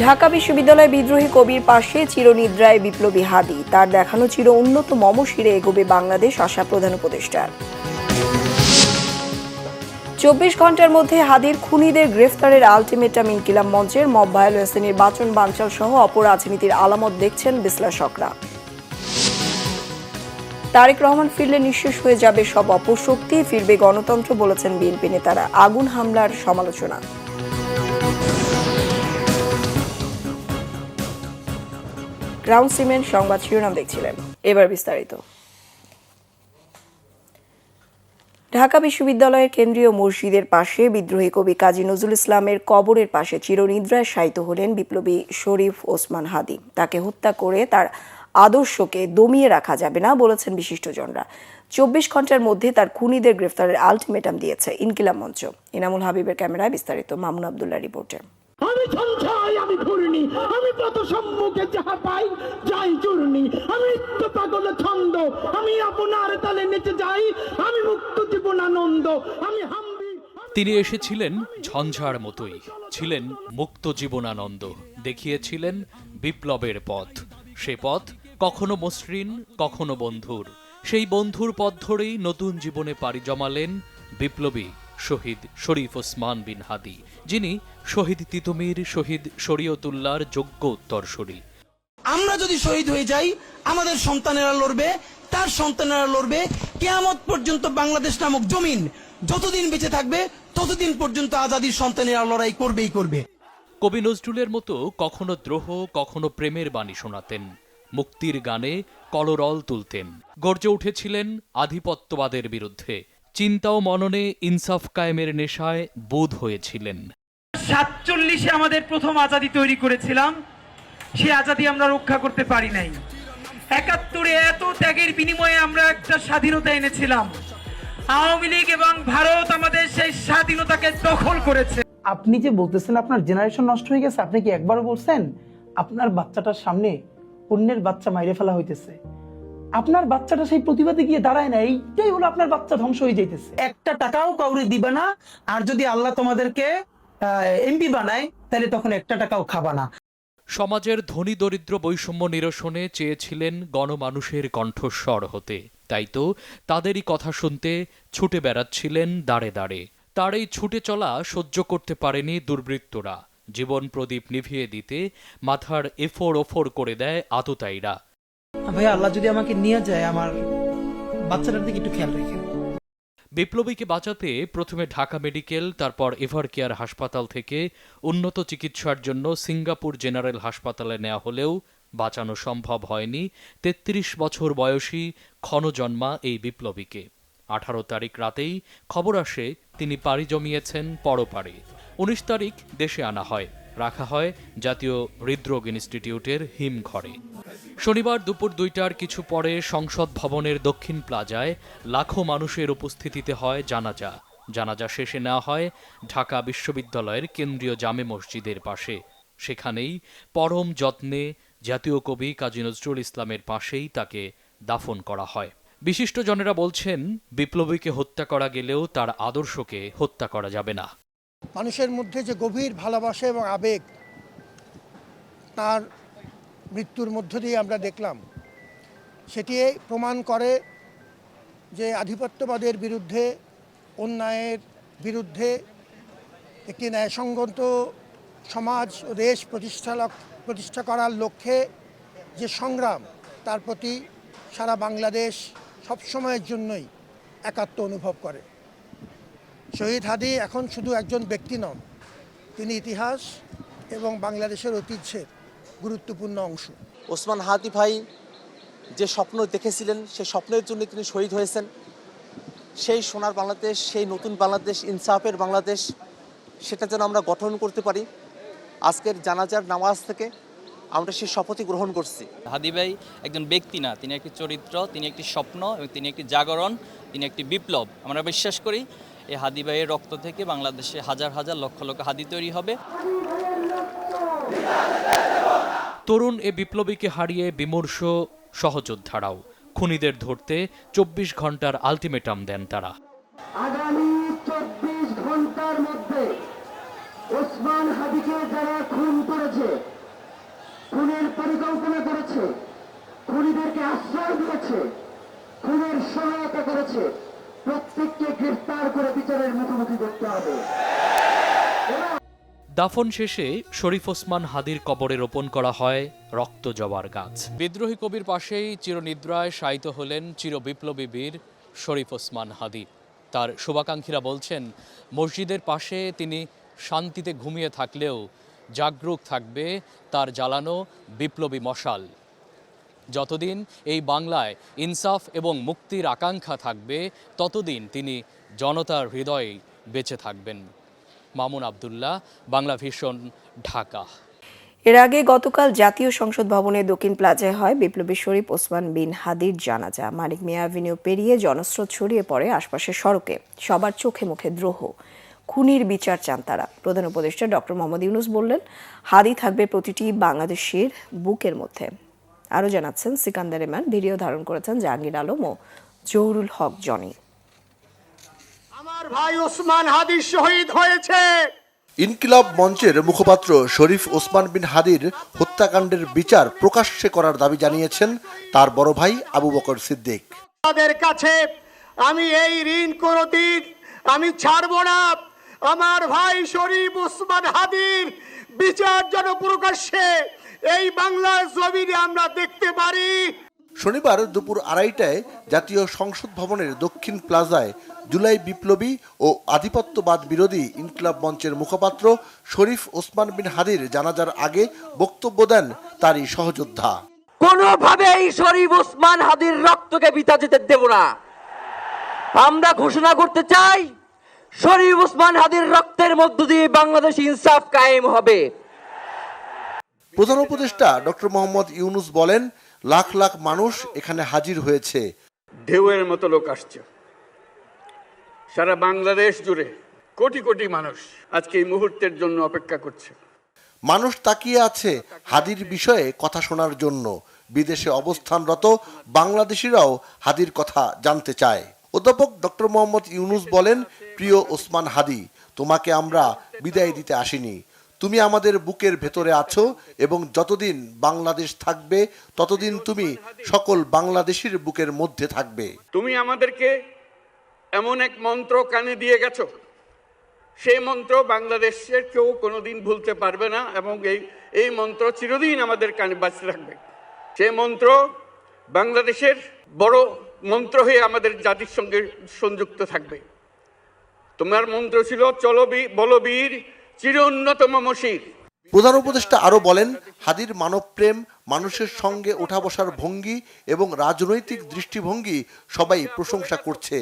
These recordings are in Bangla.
ঢাকা বিশ্ববিদ্যালয় বিদ্রোহী কবির পাশে চিরনিদ্রায় বিপ্লবী হাদি, তার দেখানো চির উন্নত মমশিরে এগোবে বাংলাদেশ আশা প্রধান উপদেষ্টার। ২৪ ঘন্টার মধ্যে হাদির খুনিদের গ্রেফতারের আলটিমেটাম ইনকিলাব মঞ্চের। মব ভায়োলেন্সে নির্বাচন বানচাল সহ অপরাজনীতির আলামত দেখছেন বিশ্লেষকরা। তারেক রহমান ফিরলে নিঃশেষ হয়ে যাবে সব অপশক্তি, ফিরবে গণতন্ত্র বলেছেন বিএনপি নেতারা। আগুন হামলার সমালোচনা। গ্রাউন্ড সিমেন্ট সংবাদ শিরোনাম দেখছিলেন, এবার বিস্তারিত। ঢাকা বিশ্ববিদ্যালয়ের কেন্দ্রীয় মসজিদের পাশে বিদ্রোহী কবি কাজী নজরুল ইসলামের কবরের পাশে চিরনিদ্রায় শায়িত হলেন বিপ্লবী শরীফ ওসমান হাদি। তাকে হত্যা করে তার আদর্শকে দমিয়ে রাখা যাবে না বলেছেন বিশিষ্টজনরা। ২৪ ঘন্টার মধ্যে তার খুনিদের গ্রেফতারের আলটিমেটাম দিয়েছে ইনকিলাব মঞ্চ। ইনামুল হাবিবের ক্যামেরায় বিস্তারিত, মামুন আব্দুল্লাহ রিপোর্টে। আমি সঞ্চয়, আমি ঘূর্ণি, আমি পথ সম্মুখে যাহা পাই যাই চূর্ণি, আমি তো পাগল ছন্দ, আমি আপনার তালে নেচে যাই, আমি মুক্ত জীবনানন্দ, আমি হাম্বি। তিনি এসেছিলেন ঝঞ্ঝার মতোই, ছিলেন মুক্ত জীবনানন্দ, দেখিয়েছিলেন বিপ্লবের পথ। সে পথ কখনো মসৃণ, কখনো বন্ধুর। সেই বন্ধুর পথ ধরেই নতুন জীবনে পাড়ি জমালেন বিপ্লবী শহীদ শরীফ ওসমান বিন হাদি, যিনি শহীদ তিতুমীর, শহীদ শরীয়তুল্লাহর যোগ্য উত্তরসূরি। আমরা যদি শহীদ হয়ে যাই, আমাদের সন্তানেরা লড়বে, তার সন্তানেরা লড়বে, কিয়ামত পর্যন্ত বাংলাদেশ নামক জমিন যতদিন বেঁচে থাকবে ততদিন পর্যন্ত আজাদির সন্তানেরা লড়াই করবেই করবে। কবি নজরুলের মতো কখনো দ্রোহ, কখনো প্রেমের বাণী শোনাতেন, মুক্তির গানে কলরল তুলতেন, গর্জে উঠেছিলেন আধিপত্যবাদের বিরুদ্ধে। চিন্তা ও মননে ইনসাফ কায়েমের নেশায় বোধ হয়েছিলেন। ৪৭-এ আমাদের প্রথম আজাদী তৈরি করেছিলাম, সেই আজাদী আমরা রক্ষা করতে পারি নাই। ৭১-এ এত ত্যাগের বিনিময়ে আমরা একটা স্বাধীনতা এনেছিলাম। আওয়ামী লীগ এবং ভারত আমাদের সেই স্বাধীনতাকে দখল করেছে। আপনি যে বলতেছেন আপনার জেনারেশন নষ্ট হয়ে গেছে, আপনি কি একবারও বলছেন আপনার বাচ্চাটার সামনে অন্যের বাচ্চা মাইরে ফেলা হইতেছে? আপনার বাচ্চাটা সেই প্রতিবাদে গিয়ে দাঁড়ায় না, এইটাই হলো আপনার বাচ্চা ধ্বংস হয়ে যাইতেছে। একটা টাকাও কাউরে দিবা না, আর যদি আল্লাহ তোমাদেরকে এমপি বানায় তাহলে তখন একটা টাকাও খাবা না। সমাজের ধনী দরিদ্র বৈষম্য নিরসনে চেয়েছিলেন গণমানুষের কণ্ঠস্বর হতে। তাই তো তাদেরই কথা শুনতে ছুটে বেড়াচ্ছিলেন দাঁড়ে দাঁড়ে। তার এই ছুটে চলা সহ্য করতে পারেনি দুর্বৃত্তরা। জীবন প্রদীপ নিভিয়ে দিতে মাথার এফোর ওফোর করে দেয় আততায়ীরা। ভাই, আল্লাহ যদি আমাকে নিয়ে যায়, আমার বাচ্চাটার দিকে একটু খেয়াল রাখেন। বিপ্লবীকে বাঁচাতে প্রথমে ঢাকা মেডিকেল, তারপর এভার কেয়ার হাসপাতাল থেকে উন্নত চিকিৎসার জন্য সিঙ্গাপুর জেনারেল হাসপাতালে নেওয়া হলেও বাঁচানো সম্ভব হয়নি ৩৩ বছর বয়সী ক্ষণজন্মা এই বিপ্লবীকে। ১৮ তারিখ রাতেই খবর আসে তিনি পাড়ি জমিয়েছেন পরপারে। ১৯ তারিখ দেশে আনা হয়, রাখা হয় জাতীয় হৃদরোগ ইনস্টিটিউটের হিমঘরে। শনিবার দুপুর ২টার কিছু পরে সংসদ ভবনের দক্ষিণ প্লাজায় লাখো মানুষের উপস্থিতিতে হয় জানাজা। জানাজা শেষে নেওয়া হয় ঢাকা বিশ্ববিদ্যালয়ের কেন্দ্রীয় জামে মসজিদের পাশে। সেখানেই পরম যত্নে জাতীয় কবি কাজী নজরুল ইসলামের পাশেই তাকে দাফন করা হয়। বিশিষ্টজনেরা বলছেন, বিপ্লবীকে হত্যা করা গেলেও তার আদর্শকে হত্যা করা যাবে না। মানুষের মধ্যে যে গভীর ভালোবাসা এবং আবেগ তার মৃত্যুর মধ্য দিয়ে আমরা দেখলাম, সেটি প্রমাণ করে যে আধিপত্যবাদের বিরুদ্ধে, অন্যায়ের বিরুদ্ধে একটি ন্যায়সঙ্গত সমাজ ও দেশ প্রতিষ্ঠা করার লক্ষ্যে যে সংগ্রাম, তার প্রতি সারা বাংলাদেশ সবসময়ের জন্যই একাত্ম অনুভব করে। শহীদ হাদি এখন শুধু একজন ব্যক্তি নন, তিনি ইতিহাস এবং বাংলাদেশের ঐতিহ্যের গুরুত্বপূর্ণ অংশ। ওসমান হাদি ভাই যে স্বপ্ন দেখেছিলেন, সেই স্বপ্নের জন্য তিনি শহীদ হয়েছেন। সেই সোনার বাংলাদেশ, সেই নতুন বাংলাদেশ, ইনসাফের বাংলাদেশ, সেটা যেন আমরা গঠন করতে পারি। আজকের জানাজার নামাজ থেকে আমরা সেই শপথই গ্রহণ করছি। হাদি ভাই একজন ব্যক্তি না, তিনি একটি চরিত্র, তিনি একটি স্বপ্ন এবং তিনি একটি জাগরণ, তিনি একটি বিপ্লব। আমরা বিশ্বাস করি এই হাদি ভাইয়ের রক্ত থেকে বাংলাদেশে হাজার হাজার লক্ষ লক্ষ হাদি তৈরি হবে। তরুণ এ বিপ্লবীকে হারিয়ে বিমর্ষ সহযোদ্ধারাও। খুনিদের ধরতে ২৪ ঘন্টার আলটিমেটাম দেন তারা। আগামী ২৪ ঘন্টার মধ্যে ওসমান হাদিকে যারা খুন করেছে পরিকল্পনা করেছে, খুনিদেরকে আশ্রয় দিয়েছে, খুনের সহায়তা করেছে, প্রত্যেককে গ্রেফতার করে বিচারের মুখোমুখি করতে হবে। দাফন শেষে শরীফ ওসমান হাদির কবরে রোপণ করা হয় রক্ত জবার গাছ। বিদ্রোহী কবির পাশেই চিরনিদ্রায় শায়িত হলেন চিরবিপ্লবী বীর শরীফ ওসমান হাদি। তার শুভাকাঙ্ক্ষীরা বলছেন, মসজিদের পাশে তিনি শান্তিতে ঘুমিয়ে থাকলেও জাগরুক থাকবে তার জ্বালানো বিপ্লবী মশাল। যতদিন এই বাংলায় ইনসাফ এবং মুক্তির আকাঙ্ক্ষা থাকবে, ততদিন তিনি জনতার হৃদয়ে বেঁচে থাকবেন। মামুন আবদুল্লাহ, বাংলা ভিশন, ঢাকা। এর আগে গতকাল জাতীয় সংসদ ভবনের দক্ষিণ প্লাজায় হয় বিপ্লবী শরীফ ওসমান বিন হাদির জানাজা। মানিক মিয়া অ্যাভিনিউ পেরিয়ে জনস্রোত ছড়িয়ে পড়ে আশপাশের সড়কে। সবার চোখে মুখে দ্রোহ। খুনির বিচার চান তারা। প্রধান উপদেষ্টা ডক্টর মোহাম্মদ ইউনূস বললেন, হাদি থাকবে প্রতিটি বাংলাদেশির বুকের মধ্যে। আরও জানাচ্ছেন সিকান্দার ইমান। ভিডিও ধারণ করেছেন জাহাঙ্গীর আলম ও জহুরুল হক জনি। আমার ভাই ওসমান হাদি শহীদ হয়েছে। ইনকিলাব মঞ্চের মুখপাত্র শরীফ ওসমান বিন হাদির হত্যাকাণ্ডের বিচার প্রকাশ্যে করার দাবি জানিয়েছেন তার বড় ভাই আবু বকর সিদ্দিক। তাদের কাছে আমি এই ঋণ কোনদিন আমি ছাড়ব না। আমার ভাই শরীফ ওসমান হাদির বিচার যেন প্রকাশ্যে এই বাংলার জমিনে আমরা দেখতে পারি। শনিবার দুপুর 2:30টায় জাতীয় সংসদ ভবনের দক্ষিণ প্লাজায় জুলাই বিপ্লবী ও আধিপত্যবাদ বিরোধী ইনকিলাব মঞ্চের মুখপাত্র শরীফ ওসমান বিন হাদির জানাজার আগে বক্তব্য দেন তারই সহযোদ্ধা। কোনোভাবেই শরীফ ওসমান হাদির রক্তকে বৃথা যেতে দেব না। আমরা ঘোষণা করতে চাই, শরীফ ওসমান হাদির রক্তের মধ্য দিয়ে বাংলাদেশ ইনসাফ কায়েম হবে। প্রধান উপদেষ্টা ডক্টর মোহাম্মদ ইউনূস বলেন, লাখ লাখ মানুষ এখানে হাজির হয়েছে। ঢেউয়ের মতো লোক আসছে সারা বাংলাদেশ জুড়ে। কোটি কোটি মানুষ আজকে এই মুহূর্তের জন্য অপেক্ষা করছে। মানুষ তাকিয়ে আছে হাদির বিষয়ে কথা শোনার জন্য। বিদেশে অবস্থানরত বাংলাদেশিরাও হাদির কথা জানতে চায়। অধ্যাপক ডক্টর মোহাম্মদ ইউনূস বলেন, প্রিয় ওসমান হাদি, তোমাকে আমরা বিদায় দিতে আসিনি। তুমি আমাদের বুকের ভেতরে আছো এবং যতদিন বাংলাদেশ থাকবে ততদিন তুমি সকল বাংলাদেশির বুকের মধ্যে থাকবে। তুমি আমাদেরকে এমন এক মন্ত্র কানে দিয়ে গেছো, সেই মন্ত্র বাংলাদেশের কেউ কোনোদিন ভুলতে পারবে না এবং এই মন্ত্র চিরদিন আমাদের কানে বাঁচতে থাকবে। সেই মন্ত্র বাংলাদেশের বড় মন্ত্র হয়ে আমাদের জাতির সঙ্গে সংযুক্ত থাকবে। তোমার মন্ত্র ছিল, চলো বলবীর চির উন্নতম মশির। প্রধান উপদেষ্টা আরো বলেন, হাদির মানবপ্রেম, মানুষের সঙ্গে ওঠা বসার ভঙ্গি এবং রাজনৈতিক দৃষ্টিভঙ্গি সবাই প্রশংসা করছে।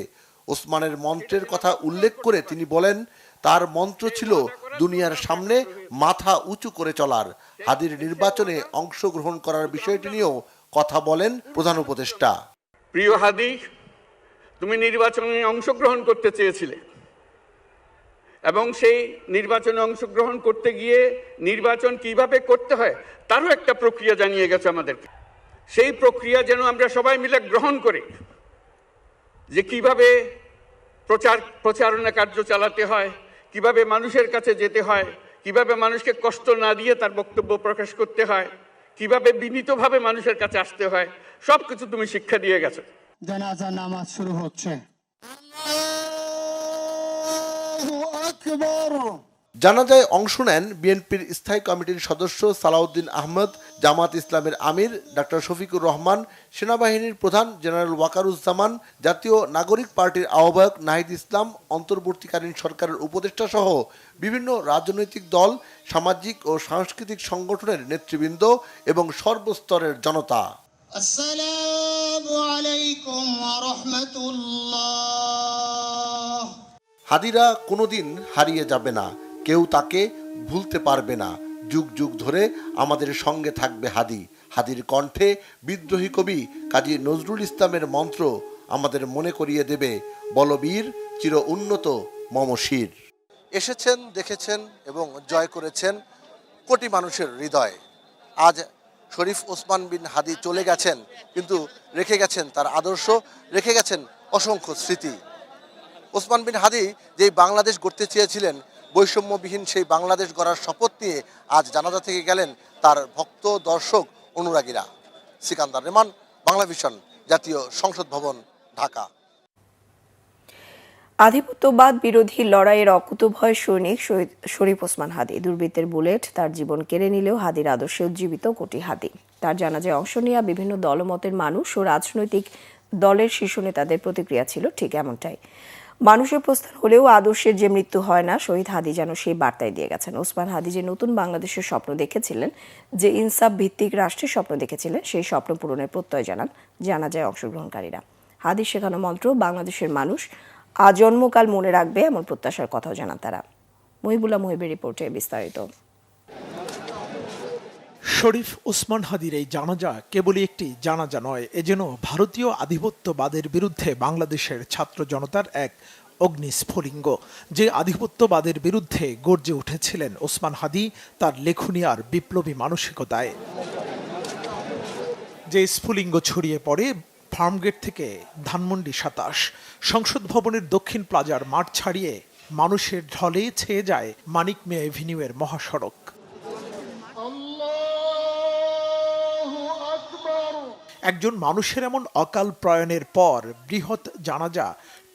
ওসমানের মন্ত্রের কথা উল্লেখ করে তিনি বলেন, তার মন্ত্র ছিল দুনিয়ার সামনে মাথা উঁচু করে চলার। হাদির নির্বাচনে অংশগ্রহণ করার বিষয়টি নিয়েও কথা বলেন প্রধান উপদেষ্টা। প্রিয় হাদি, তুমি নির্বাচনে অংশগ্রহণ করতে চেয়েছিলে এবং সেই নির্বাচনে অংশগ্রহণ করতে গিয়ে নির্বাচন কিভাবে করতে হয় তারও একটা প্রক্রিয়া জানিয়ে গেছে আমাদেরকে। সেই প্রক্রিয়া যেন আমরা সবাই মিলে গ্রহণ করি, যে কিভাবে প্রচারণা কার্য চালাতে হয়, কিভাবে মানুষের কাছে যেতে হয়, কিভাবে মানুষকে কষ্ট না দিয়ে তার বক্তব্য প্রকাশ করতে হয়, কিভাবে বিনীতভাবে মানুষের কাছে আসতে হয়, সবকিছু তুমি শিক্ষা দিয়ে গেছো। জানাজা নামাজ শুরু হচ্ছে। জানাজায় অংশ নেন বিএনপির স্থায়ী কমিটির সদস্য সালাউদ্দিন আহমদ, জামাত ইসলামের আমির ডাক্তার শফিকুর রহমান, সেনাবাহিনীর প্রধান জেনারেল ওয়াকারুজ্জামান, জাতীয় নাগরিক পার্টির আহ্বায়ক নাহিদ ইসলাম, অন্তর্বর্তীকালীন সরকারের উপদেষ্টা সহ বিভিন্ন রাজনৈতিক দল, সামাজিক ও সাংস্কৃতিক সংগঠনের নেতৃবৃন্দ এবং সর্বস্তরের জনতা। আসসালামু আলাইকুম ওয়া রাহমাতুল্লাহ। হাদিরা কোনোদিন হারিয়ে যাবে না, কেউ তাকে ভুলতে পারবে না। যুগ যুগ ধরে আমাদের সঙ্গে থাকবে হাদি। হাদির কণ্ঠে বিদ্রোহী কবি কাজী নজরুল ইসলামের মন্ত্র আমাদের মনে করিয়ে দেবে, বলবীর চির উন্নত মমশির। এসেছেন, দেখেছেন এবং জয় করেছেন কোটি মানুষের হৃদয়। আজ শরীফ ওসমান বিন হাদি চলে গেছেন, কিন্তু রেখে গেছেন তার আদর্শ, রেখে গেছেন অসংখ্য স্মৃতি। ওসমান বিন হাদি যেই বাংলাদেশ গড়তে চেয়েছিলেন, বৈষম্যবিহীন সেই বাংলাদেশ গড়ার শপথ নিয়ে আজ জানাজা থেকে গেলেন তার ভক্ত, দর্শক অনুরাগীরা। সিকান্দার রেমান, বাংলা ভিশন, জাতীয় সংসদ ভবন, ঢাকা। আধিপত্যবাদ বিরোধী লড়াইয়ের অকুতোভয় সৈনিক শহীদ শরীফ ওসমান হাদী। দুর্বৃত্তের বুলেট তার জীবন কেড়ে নিলেও হাদীর আদর্শে উজ্জীবিত কোটি হাদী। তার জানাজায় অংশ নেওয়া বিভিন্ন দলমতের মানুষ ও রাজনৈতিক দলের শীর্ষ নেতাদের প্রতিক্রিয়া ছিল ঠিক এমনটাই। মানুষের প্রস্থান হলেও আদর্শের যে মৃত্যু হয় না, শহীদ হাদী যেন সেই বার্তাই দিয়ে গেছেন। ওসমান হাদী যে নতুন বাংলাদেশের স্বপ্ন দেখেছিলেন, যে ইনসাফ ভিত্তিক রাষ্ট্রের স্বপ্ন দেখেছিলেন, সেই স্বপ্ন পূরণের প্রত্যয় জানান জানাজায় অংশগ্রহণকারীরা। হাদীর শেখানো মন্ত্র বাংলাদেশের মানুষ আজন্মকাল মনে রাখবে, এমন প্রত্যাশার কথাও জানান তারা। মহিবুল্লাহ মুহিবের রিপোর্টে বিস্তারিত। শরীফ ওসমান হাদীর এই জানাজা কেবলই একটি জানাজা নয়, এ যেন ভারতীয় আধিপত্যবাদের বিরুদ্ধে বাংলাদেশের ছাত্র জনতার এক অগ্নিস্ফুলিঙ্গ। যে আধিপত্যবাদের বিরুদ্ধে গর্জে উঠেছিলেন ওসমান হাদী তার লেখনী আর বিপ্লবী মানসিকতায়। যে স্ফুলিঙ্গ ছড়িয়ে পড়ে ফার্মগেট থেকে ধানমন্ডি ২৭, সংসদ ভবনের দক্ষিণ প্লাজার মাঠ ছাড়িয়ে মানুষের ঢলে ছেয়ে যায় মানিক মিয়া এভিনিউয়ের মহাসড়ক। একজন মানুষের এমন অকাল প্রয়াণের পর বৃহৎ জানাজা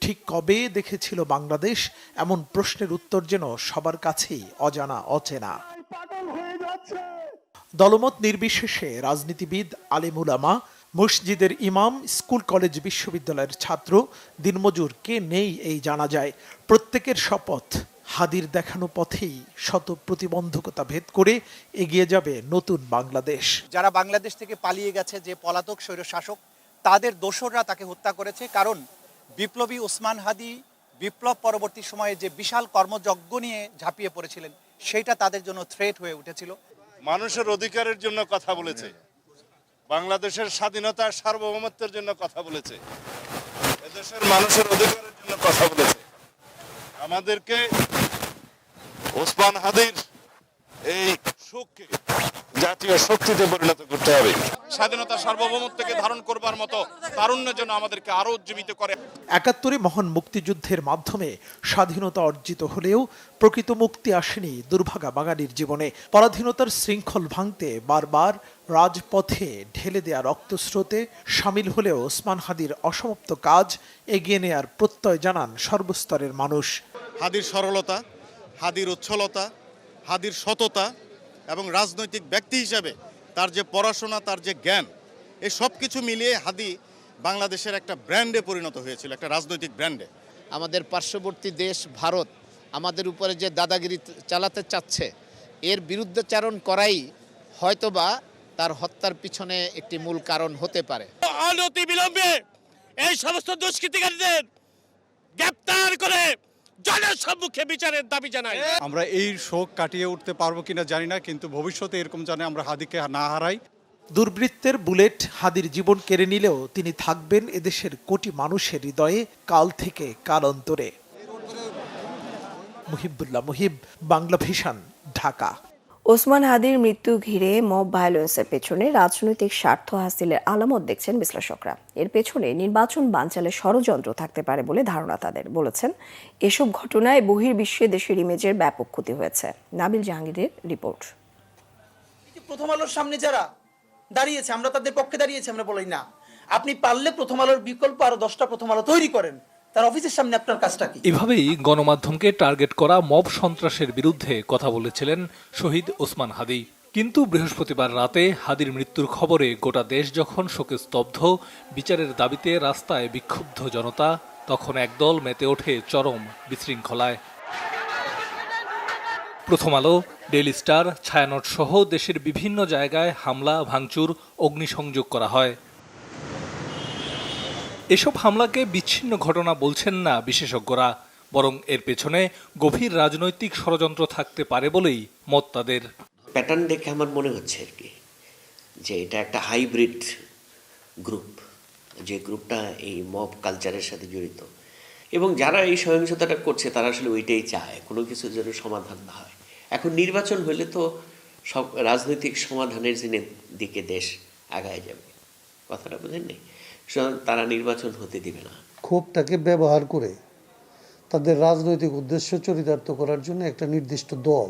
ঠিক কবে দেখেছিল বাংলাদেশ, এমন প্রশ্নের উত্তর যেন সবার কাছেই অজানা অচেনা। দলমত নির্বিশেষে রাজনীতিবিদ, আলেম উলামা, মসজিদের ইমাম, স্কুল কলেজ বিশ্ববিদ্যালয়ের ছাত্র, দিনমজুর কে নেই এই জানাজায়। প্রত্যেকের শপথ হাদীর দেখানো পথেই শত প্রতিবন্ধকতা ভেদ করে এগিয়ে যাবে নতুন বাংলাদেশ। যারা বাংলাদেশ থেকে পালিয়ে গেছে, যে পলাতক স্বৈরশাসক, তাদের দোসররা তাকে হত্যা করেছে। কারণ বিপ্লবী ওসমান হাদী বিপ্লব পরবর্তী সময়ে যে বিশাল কর্মযজ্ঞ নিয়ে ঝাঁপিয়ে পড়েছিলেন, সেটা তাদের জন্য থ্রেট হয়ে উঠেছিল। মানুষের অধিকারের জন্য কথা বলেছে, বাংলাদেশের স্বাধীনতা সার্বভৌমত্বের জন্য কথা বলেছে, এদেশের মানুষের অধিকারের জন্য কথা বলেছে। আমাদেরকে ওসমান হাদীর এই শোককে জাতীয় শক্তিতে পরিণত করতে হবে। স্বাধীনতা সার্বভৌমত্বকে ধারণ করবার মতো তারুণ্য যেন আমাদেরকে আরো উজ্জীবিত করে। ৭১ মহান মুক্তিযুদ্ধের মাধ্যমে স্বাধীনতা অর্জিত হলেও প্রকৃত মুক্তি আসেনি দুর্ভাগা বাঙালির জীবনে। পরাধীনতার শৃঙ্খল ভাঙতে বারবার রাজপথে ঢেলে দেয়া রক্তস্রোতে সামিল হলেও ওসমান হাদীর অসমাপ্ত কাজ এগিয়ে নেয়ার প্রত্যয় জানান সর্বস্তরের মানুষ। হাদীর সরলতা, হাদীর উচ্ছলতা, হাদীর সততা এবং রাজনৈতিক ব্যক্তি হিসেবে তার যে পড়াশোনা, তার যে জ্ঞান, এই সব কিছু মিলিয়ে হাদী বাংলাদেশের একটা ব্র্যান্ডে পরিণত হয়েছিল, একটা রাজনৈতিক ব্র্যান্ডে। আমাদের পার্শ্ববর্তী দেশ ভারত আমাদের উপরে যে দাদাগিরি চালাতে চাচ্ছে, এর বিরুদ্ধাচারণ করাই হয়তোবা তার হত্যার পিছনে একটি মূল কারণ হতে পারে। অনতি বিলম্বে এই সমস্ত দুষ্কৃতিকারীদের গ্রেপ্তার করে জনের সম্মুখে বিচারের দাবি জানাই। আমরা এই শোক কাটিয়ে উঠতে পারবো কিনা জানি না, কিন্তু ভবিষ্যতে এরকম জানে আমরা হাদীকে না হারাই। দুর্বৃত্তের বুলেট হাদীর জীবন কেড়ে নিলেও তিনি থাকবেন এদেশের কোটি মানুষের হৃদয়ে কাল থেকে কালান্তরে। মুহিবুল্লাহ মুহিব, বাংলা ভিশন, ঢাকা। ওসমান হাদীর মৃত্যু ঘিরে মব ভায়োলেন্সের পেছনে রাজনৈতিক স্বার্থ হাসিলের আলামত দেখছেন বিশ্লেষকরা। এর পেছনে নির্বাচন বানচালের ষড়যন্ত্র থাকতে পারে বলে ধারণা তাদের। বলেছেন, এসব ঘটনায় বহির্বিশ্বে দেশের ইমেজের ব্যাপক ক্ষতি হয়েছে। নাবিল জাহাঙ্গীরের রিপোর্ট। প্রথম আলোর সামনে যারা দাঁড়িয়েছে, আমরা তাদের পক্ষে দাঁড়িয়েছি, আমরা বলি না। আপনি পারলে প্রথম আলোর বিকল্প আরো 10টা প্রথম আলো তৈরি করেন, তার অফিসের সামনে আপনার কাজটা কি? এভাবেই গণমাধ্যমকে টার্গেট করা মব সন্ত্রাসের বিরুদ্ধে কথা বলেছিলেন শহীদ ওসমান হাদী। কিন্তু বৃহস্পতিবার রাতে হাদীর মৃত্যুর খবরে গোটা দেশ যখন শোকে স্তব্ধ, বিচারের দাবিতে রাস্তায় বিক্ষুব্ধ জনতা, তখন একদল মেতে ওঠে চরম বিশৃঙ্খলায়। প্রথম আলো, ডেইলি স্টার, ছায়ানট সহ দেশের বিভিন্ন জায়গায় হামলা, ভাঙচুর, অগ্নিসংযোগ করা হয়। এসব হামলাকে বিচ্ছিন্ন ঘটনা বলছেন না বিশেষজ্ঞরা, বরং এর পেছনে গভীর রাজনৈতিক ষড়যন্ত্র থাকতে পারে বলেই মত তাদের। প্যাটার্ন দেখে আমার মনে হচ্ছে আর কি যে এটা একটা হাইব্রিড গ্রুপ, যে গ্রুপটা এই মব কালচারের সাথে জড়িত, এবং যারা এই সহিংসতাটা করছে তারা আসলে ওইটাই চায়, কোনো কিছু যেন সমাধান না হয়। এখন নির্বাচন হলে তো সব রাজনৈতিক সমাধানের দিকে দেশ আগায় যাবে, কথাটা বোঝেন নেই। তারা নির্বাচন হতে দিবে না। ক্ষোভটাকে ব্যবহার করে তাদের রাজনৈতিক উদ্দেশ্য চরিতার্থ করার জন্য একটা নির্দিষ্ট দল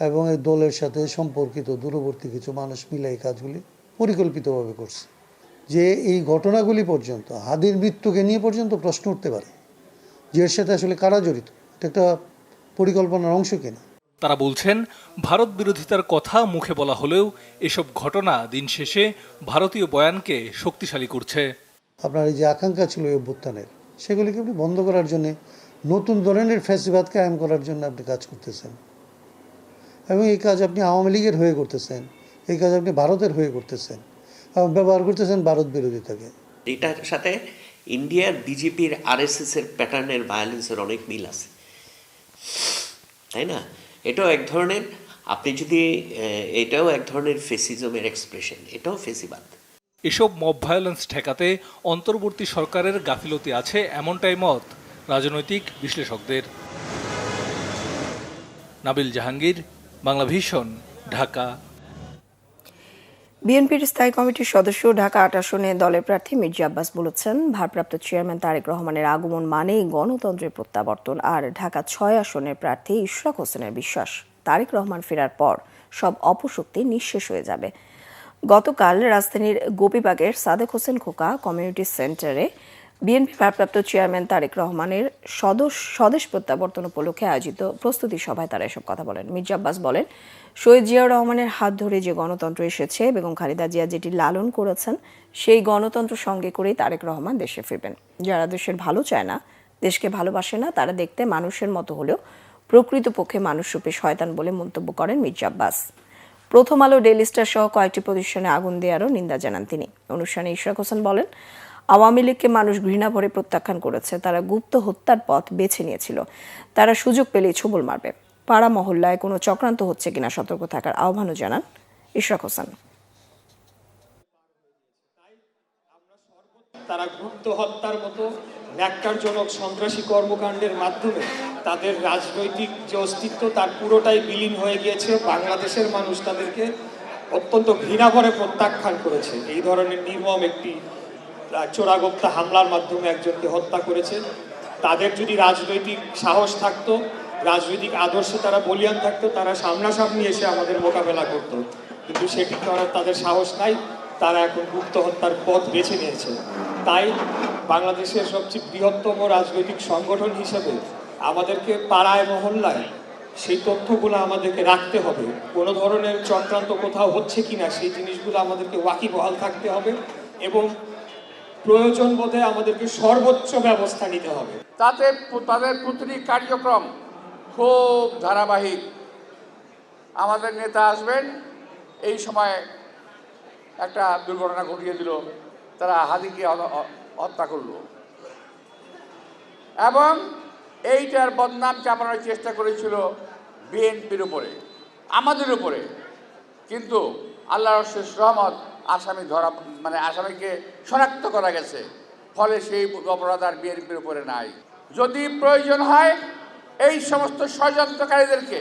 এবং এই দলের সাথে সম্পর্কিত দূরবর্তী কিছু মানুষ মিলে এই কাজগুলি পরিকল্পিতভাবে করছে, যে এই ঘটনাগুলি পর্যন্ত হাদির মৃত্যুকে নিয়ে পর্যন্ত প্রশ্ন উঠতে পারে যে এর সাথে আসলে কারা জড়িত। এটা একটা পরিকল্পনার অংশ কিনা। তারা বলছেন, ভারত বিরোধিতার কথা মুখে বলা হলেও এসব ঘটনা দিন শেষে ভারতীয় বয়ানকে শক্তিশালী করছে। আপনার এই যে আকাঙ্ক্ষা ছিল এই অভ্যুত্থানের, সেগুলিকে আপনি বন্ধ করার জন্য, নতুন ধরনের ফ্যাসিবাদ কায়েম করার জন্য আপনি কাজ করতেছেন, এবং এই কাজ আপনি আওয়ামী লীগের হয়ে করতেছেন, এই কাজ আপনি ভারতের হয়ে করতেছেন, এবং ব্যবহার করতেছেন ভারত বিরোধিতাকে। এটার সাথে ইন্ডিয়ার বিজেপির RSS এর প্যাটার্নের ভায়োলেন্সের অনেক মিল আছে, তাই না? এটাও এক ধরনের, আপনি যদি এটাও এক ধরনের ফেসিজমের এক্সপ্রেশন, এটাও ফেসিবাদ। এসব মব ভায়োলেন্স ঠেকাতে অন্তর্বর্তী সরকারের গাফিলতি আছে, এমনটাই মত রাজনৈতিক বিশ্লেষকদের। নাবিল জাহাঙ্গীর, বাংলা ভিশন, ঢাকা। বিএনপির স্থায়ী কমিটির সদস্য ঢাকা ৮ আসনে দলের প্রার্থী মির্জা আব্বাস বলেছেন, ভারপ্রাপ্ত চেয়ারম্যান তারেক রহমানের আগমন মানেই গণতন্ত্রের প্রত্যাবর্তন। আর ঢাকা ৬ আসনের প্রার্থী ইশরাক হোসেনের বিশ্বাস, তারেক রহমান ফেরার পর সব অপশক্তি নিঃশেষ হয়ে যাবে। গতকাল রাজধানীর গোপীবাগের সাদেক হোসেন খোকা কমিউনিটি সেন্টারে বিএনপি ভারপ্রাপ্ত চেয়ারম্যান তারেক রহমানের স্বদেশ প্রত্যাবর্তন উপলক্ষে আয়োজিত প্রস্তুতি সভায় তারা এসব কথা বলেন। মির্জা আব্বাস বলেন, শহীদ জিয়াউর রহমানের হাত ধরে যে গণতন্ত্র এসেছে, বেগম খালেদা জিয়া যেটি লালন করেছেন, সেই গণতন্ত্র সঙ্গে করেই তারেক রহমান দেশে ফিরবেন। যারা দেশের ভালো চায় না, দেশকে ভালোবাসে না, তারা দেখতে মানুষের মতো হলেও প্রকৃতপক্ষে মানুষরূপে শয়তান বলে মন্তব্য করেন মির্জা আব্বাস। প্রথম আলো, ডেইলি স্টার সহ কয়েকটি প্রতিষ্ঠানে আগুন দেওয়ারও নিন্দা জানান তিনি। অনুষ্ঠানে ইশরাক হোসেন বলেন, আওয়ামী লীগকে মানুষ ঘৃণা ভরে প্রত্যাখ্যান করেছে, তারা গুপ্ত হত্যার পথ বেছে নিয়েছিল, তারা সুযোগ পেলেই ছবল মারবে। পাড়া মহল্লায় কোনো চক্রান্ত হচ্ছে কিনা সতর্ক থাকার আহ্বানও জানান ইশরাক হোসেন। তারা গুপ্ত হত্যার মতো ন্যাক্কারজনক সন্ত্রাসী কর্মকাণ্ডের মাধ্যমে তাদের রাজনৈতিক যে অস্তিত্ব তার পুরোটাই বিলীন হয়ে গিয়েছে। বাংলাদেশের মানুষ তাদেরকে অত্যন্ত ঘৃণা ভরে প্রত্যাখ্যান করেছে। এই ধরনের নির্মম একটি চোরাগোপ্তা হামলার মাধ্যমে একজনকে হত্যা করেছে। তাদের যদি রাজনৈতিক সাহস থাকতো, রাজনৈতিক আদর্শে তারা বলিয়ান থাকতো, তারা সামনাসামনি এসে আমাদের মোকাবেলা করত, কিন্তু সেটি করার তাদের সাহস নাই। তারা এখন গুপ্ত হত্যার পথ বেছে নিয়েছে। তাই বাংলাদেশের সবচেয়ে বৃহত্তম রাজনৈতিক সংগঠন হিসেবে আমাদেরকে পাড়ায় মহল্লায় সেই তথ্যগুলো আমাদেরকে রাখতে হবে। কোনো ধরনের চক্রান্ত কোথাও হচ্ছে কিনা সেই জিনিসগুলো আমাদেরকে ওয়াকিবহাল থাকতে হবে, এবং প্রয়োজন বোধে আমাদেরকে সর্বোচ্চ ব্যবস্থা নিতে হবে। তাদের প্রতিটি কার্যক্রম খুব ধারাবাহিক। আমাদের নেতা আসবেন, এই সময় একটা দুর্ঘটনা ঘটিয়ে দিল, তারা হাদিকে হত্যা করল, এবং এইটার বদনাম চাপানোর চেষ্টা করেছিল বিএনপির উপরে, আমাদের উপরে। কিন্তু আল্লাহর শেষ রহমত, আসামি আসামিকে শনাক্ত করা গেছে, ফলে সেই অপরাধ আর বিএনপির উপরে নাই। যদি প্রয়োজন হয় এই সমস্ত ষড়যন্ত্রকারীদেরকে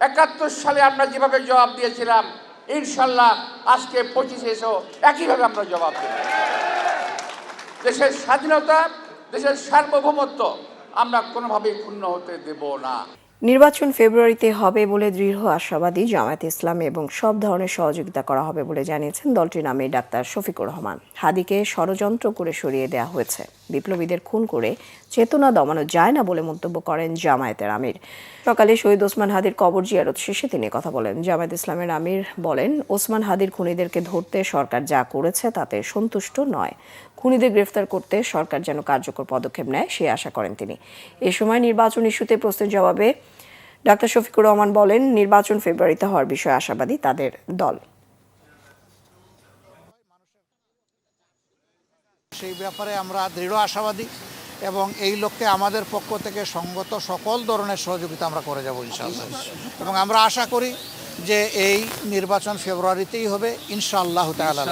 ৭১ সালে আমরা যেভাবে জবাব দিয়েছিলাম, ইনশাল্লাহ আজকে 25-এও একইভাবে আমরা জবাব দেব। দেশের স্বাধীনতা, দেশের সার্বভৌমত্ব আমরা কোনোভাবেই ক্ষুণ্ণ হতে দেব না। নির্বাচন ফেব্রুয়ারিতে হবে বলে দৃঢ় আশাবাদী জামায়াতে ইসলামী, এবং সব ধরনের সহযোগিতা করা হবে বলে জানিয়েছেন দলটির আমির ডাক্তার শফিকুর রহমান। হাদিকে ষড়যন্ত্র করে সরিয়ে দেওয়া হয়েছে, বিপ্লবীদের খুন করে চেতনা দমানো যায় না বলে মন্তব্য করেন জামায়াতের আমির। সকালে শহীদ ওসমান হাদির কবর জিয়ারত শেষে তিনি কথা বলেন। জামায়াত ইসলামের আমির বলেন, ওসমান হাদির খুনিদেরকে ধরতে সরকার যা করেছে তাতে সন্তুষ্ট নয়, খুনিদের গ্রেফতার করতে সরকার যেন কার্যকর পদক্ষেপ নেয় সে আশা করেন তিনি। এ সময় নির্বাচন ইস্যুতে প্রশ্নের জবাবে ডাক্তার শফিকুর রহমান বলেন, নির্বাচন ফেব্রুয়ারিতে হওয়ার বিষয়ে আশাবাদী তাদের দল। সেই ব্যাপারে আমরা দৃঢ় আশাবাদী, এবং এই লক্ষ্যে আমাদের পক্ষ থেকে সঙ্গত সকল ধরনের সহযোগিতা আমরা করে যাব ইনশাআল্লাহ। এবং আমরা আশা করি যে এই নির্বাচন ফেব্রুয়ারিতেই হবে ইনশাআল্লাহ তাআলা।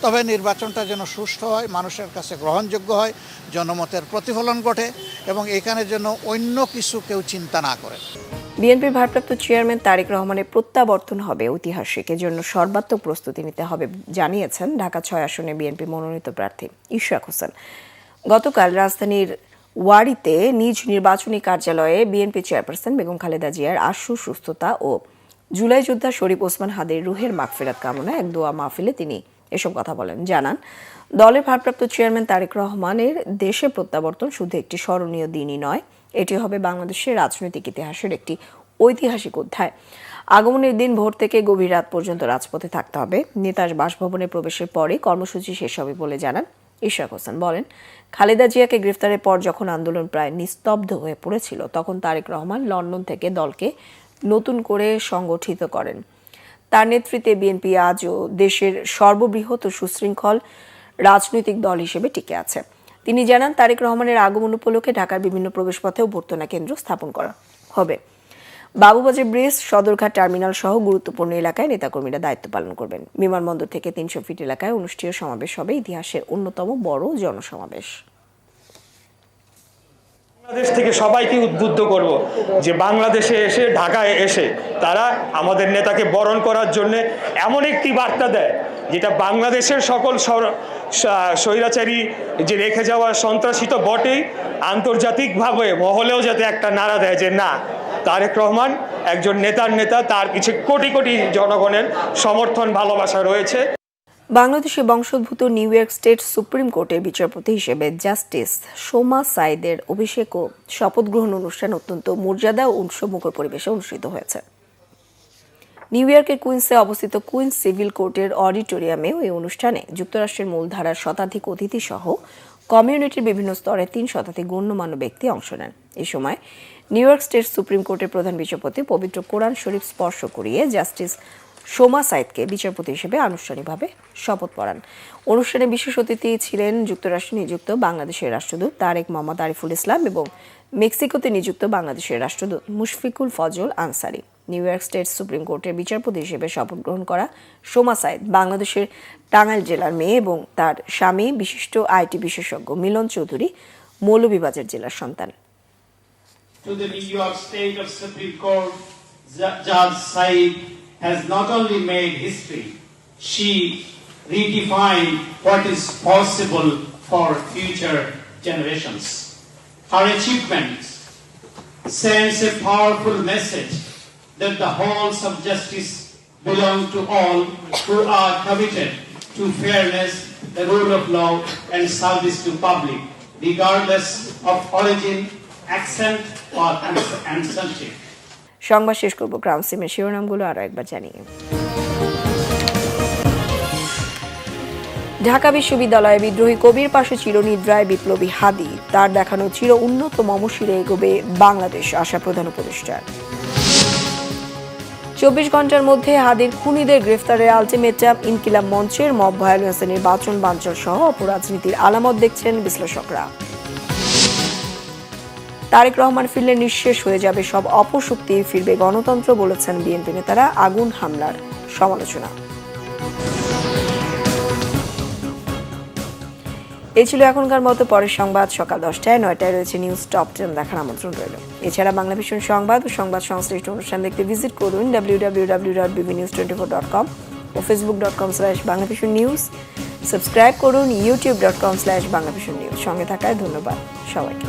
তবে নির্বাচনটা যেন সুষ্ঠু হয়, মানুষের কাছে গ্রহণযোগ্য হয়, জনমতের প্রতিফলন ঘটে, এবং এখানে যেন অন্য কিছু কেউ চিন্তা না করে। বিএনপির ভারপ্রাপ্ত চেয়ারম্যান তারেক রহমানের প্রত্যাবর্তন হবে ঐতিহাসিক, এজন্য সর্বাত্মক প্রস্তুতি নিতে হবে জানিয়েছেন ঢাকা ৬ আসনে বিএনপি মনোনীত প্রার্থী ইশরাক হোসেন। গতকাল রাজধানীর ওয়ারীতে নিজ নির্বাচনী কার্যালয়ে বিএনপি চেয়ারপারসন বেগম খালেদা জিয়ার আশু সুস্থতা ও জুলাই যোদ্ধা শরীফ ওসমান হাদির রুহের মাগফিরাত কামনায় এক দোয়া মাহফিলে তিনি এসব কথা বলেন। জানান, দলের ভারপ্রাপ্ত চেয়ারম্যান তারেক রহমানের দেশে প্রত্যাবর্তন শুধু একটি স্মরণীয় দিনই নয়, এটি হবে বাংলাদেশের রাজনৈতিক ইতিহাসের একটি ঐতিহাসিক অধ্যায়। আগমনের দিন ভোর থেকে গভীর রাত পর্যন্ত রাজপথে থাকতে হবে। নেতার বাসভবনে প্রবেশের পরে কর্মসূচি শেষ হবে বলে জানান ইশরাক হোসেন। বলেন, খালেদা জিয়াকে গ্রেফতারের পর যখন আন্দোলন প্রায় নিস্তব্ধ হয়ে পড়েছিল, তখন তারেক রহমান লন্ডন থেকে দলকে নতুন করে সংগঠিত করেন। তার নেতৃত্বে বিএনপি আজও দেশের সর্ববৃহৎ ও সুশৃঙ্খল রাজনৈতিক দল হিসেবে টিকে আছে। তিনি জানান, তারেক রহমানের আগমন উপলক্ষে ঢাকার বিভিন্ন প্রবেশপথে অভ্যর্থনা কেন্দ্র স্থাপন করা হবে। বাবুবাজার ব্রিজ, সদরঘাট টার্মিনাল সহ গুরুত্বপূর্ণ এলাকায় নেতাকর্মীরা দায়িত্ব পালন করবেন। বিমানবন্দর থেকে 300 ফিট এলাকায় অনুষ্ঠেয় সমাবেশ হবে ইতিহাসের অন্যতম বড় জনসমাবেশ। বাংলাদেশ থেকে সবাইকে উদ্বুদ্ধ করব যে বাংলাদেশে এসে, ঢাকায় এসে তারা আমাদের নেতাকে বরণ করার জন্য এমন একটি বার্তা দেয় যেটা বাংলাদেশের সকল স্বৈরাচারী যে রেখে যাওয়া সন্ত্রাসী তো বটেই, আন্তর্জাতিকভাবে মহলেও যাতে একটা নারা দেয় যে না, তারেক রহমান একজন নেতার নেতা, তার পিছে কোটি কোটি জনগণের সমর্থন ভালোবাসা রয়েছে। বাংলাদেশে বংশোদ্ভূত নিউ ইয়র্ক স্টেট সুপ্রিম কোর্টের বিচারপতি হিসেবে জাস্টিস সোমা সাইদের অভিষেক ও শপথ গ্রহণ অনুষ্ঠান অত্যন্ত মর্যাদা ও উৎসবমুখর পরিবেশে অনুষ্ঠিত হয়েছে। নিউ ইয়র্কের কুইন্সে অবস্থিত কুইন্স সিভিল কোর্টের অডিটোরিয়ামে এই অনুষ্ঠানে যুক্তরাষ্ট্রের মূলধারার শতাধিক অতিথি সহ কমিউনিটির বিভিন্ন স্তরে 3 শতাধিক গণ্যমান্য ব্যক্তি অংশ নেন। এই সময় নিউ ইয়র্ক স্টেট সুপ্রিম কোর্টের প্রধান বিচারপতি পবিত্র কোরআন শরীফ স্পর্শ করিয়ে জাস্টিস সোমা সাইদকে বিচারপতি হিসেবে আনুষ্ঠানিকভাবে শপথ পড়ান। অনুষ্ঠানে বিশেষ অতিথি ছিলেন যুক্তরাষ্ট্রে নিযুক্ত বাংলাদেশের রাষ্ট্রদূত তারেক মোহাম্মদ আরিফুল ইসলাম এবং মেক্সিকোতে নিযুক্ত বাংলাদেশের রাষ্ট্রদূত Mushfiqul Fazal Ansari. New York state supreme কোর্টের বিচারপতি হিসেবে শপথ গ্রহণ করা সোমা সাইদ বাংলাদেশের টাঙ্গাইল জেলার মেয়ে এবং তার স্বামী বিশিষ্ট আইটি বিশেষজ্ঞ মিলন চৌধুরী মৌলভীবাজার জেলার সন্তান। To the New York State of Supreme Court, Judge Said has not only made history, she redefined what is possible for future generations. Her achievements sends a powerful message that the halls of justice belong to all who are committed to fairness, the rule of law, and service to public, regardless of origin, accent, or ancestry. সংবাদ শেষ করব ক্রাউন সিমের শিরোনামগুলো আরো একবার জানিয়ে। ঢাকা বিশ্ববিদ্যালয়ে বিদ্রোহী কবির পাশে চিরনিদ্রায় বিপ্লবী হাদি, তার দেখানো চির উন্নত মমশিরে এগোবে বাংলাদেশ, আশা প্রধান উপদেষ্টার। 24 ঘন্টার মধ্যে হাদির খুনিদের গ্রেফতারের আলটিমেটাম, ইনকিলাব মঞ্চের মব ভায়োলেন্সের নির্বাচন বানচাল সহ অপরাজনীতির আলামত দেখছেন বিশ্লেষকরা। তারেক রহমান ফিরলে নিঃশেষ হয়ে যাবে সব অপশক্তি, ফিরবে গণতন্ত্র বলেছেন বিএনপি নেতারা। আগুন হামলার সমালোচনা। এই ছিল এখনকার মতো। পরের সংবাদ সকাল 10টায়, 9টায় রয়েছে নিউজ টপ 10 দেখার আমন্ত্রণ রইল। এছাড়া বাংলা ভিশন সংবাদ ও সংবাদ সংশ্লিষ্ট অনুষ্ঠান দেখতে ভিজিট করুন www.bbnews24.com ও facebook.com/banglavisionnews। সাবস্ক্রাইব করুন youtube.com/banglavisionnews। সঙ্গে থাকায় ধন্যবাদ সবাইকে।